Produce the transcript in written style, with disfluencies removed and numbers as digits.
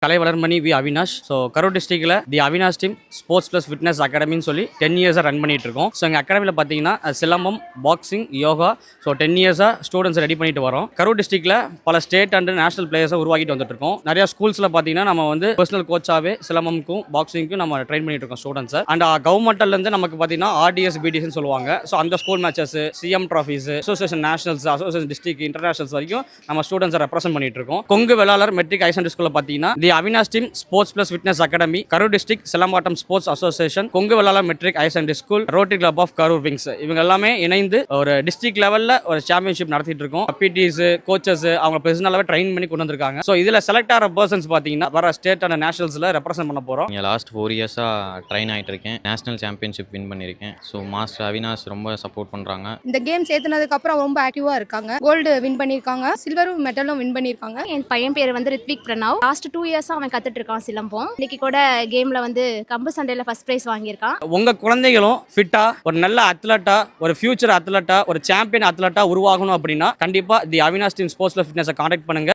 கலை Valarmani V Avinash. So Karur டிஸ்ட்ரிக்ட்ல the Avinash team sports plus fitness அகாடமின்னு சொல்லி 10 இயர்ஸாக ரன் பண்ணிட்டு இருக்கோம். ஸோ எங்கள் அகாடமியில் பார்த்தீங்கன்னா சிலம்பம், பாக்ஸிங், யோகா, ஸோ 10 இயர்ஸாக ஸ்டூடெண்ட்ஸ் ரெடி பண்ணிட்டு வரோம். கரூர் டிஸ்ட்ரிக்ட்ல பல ஸ்டேட் அண்ட் நேஷனல் பிளேயர்ஸை உருவாக்கிட்டு வந்துட்டு இருக்கோம். நிறைய ஸ்கூல்ஸில் பார்த்தீங்கன்னா நம்ம வந்து பர்சனல் கோச்சாவே சிலம்பமுக்கும் பாக்ஸிங்க்கும் நம்ம ட்ரெயின் பண்ணிட்டு இருக்கோம் ஸ்டூடெண்ட்ஸ். அண்ட் கவர்மெண்ட்லேருந்து நமக்கு பார்த்தீங்கன்னா ஆர்டிஎஸ் பிடிஎஸ்ன்னு சொல்லுவாங்க. ஸோ அந்த school matches, CM trophies, association nationals, association district, internationals வரைக்கும் நம்ம ஸ்டூடெண்ட்ஸை ரெப்ரசென்ட் பண்ணிட்டு இருக்கோம். Kongu Vellalar matric higher secondary ஸ்கூலில் பார்த்தீங்கன்னா the Avinash team sports plus fitness academy, Karur district silambattam sports association, Kongu Vellalar matric higher secondary school, rotary club of Karur wings, இவங்க எல்லாமே இணைந்து ஒரு டிஸ்ட்ரிக்ட் லெவலில் ஒரு சாம்பியன்ஷிப் நடத்திட்டு இருக்கோம். பிடிஸ், கோச்சஸ் அவங்க பர்சனலாகவே ட்ரெயின் பண்ணி கொண்டு வந்திருக்காங்க. ஸோ இதில் செலக்ட் ஆகிற பர்சன்ஸ் பார்த்தீங்கன்னா வர ஸ்டேட் அண்ட் நேஷனல்ஸில் ரெப்ரசென்ட் பண்ண போகிறோம். லாஸ்ட் 4 இயர்ஸாக ட்ரெயின் ஆகிட்டு இருக்கேன். நேஷனல் சாம்பியன்ஷிப் வின் பண்ணியிருக்கேன். ஸோ மாஸ்டர் அவினாஷ் ரொம்ப சப்போர்ட் பண்ணுறாங்க. இந்த கேம் சேர்த்துனதுக்கு அப்புறம் ரொம்ப ஆக்டிவா இருக்காங்க. கோல்டு வின் பண்ணியிருக்காங்க, சில்வரும் மெடலும் வின் பண்ணியிருக்காங்க. என் பையன் பேர் வந்து ரித்விக் பிரணவ். லாஸ்ட் 2 இயர்ஸா அவன் கத்துட்டு இருக்கான் சிலம்பம். இன்னைக்கு கூட கேம்ல வந்து கம்பு சண்டையில ஃபர்ஸ்ட் பிரைஸ் வாங்கியிருக்கான். உங்க குழந்தைகளும் ஃபிட்டா, ஒரு நல்ல அத்லட்டா, ஒரு ஃபியூச்சர் அத்லட்டா, ஒரு சாம்பியன் அத்லட்டா உருவாகணும் அப்படின்னா கண்டிப்பா தி அவினாஷ் டீம் ஸ்போர்ட்ஸ் ஃபிட்னஸை கான்டாக்ட் பண்ணுங்க.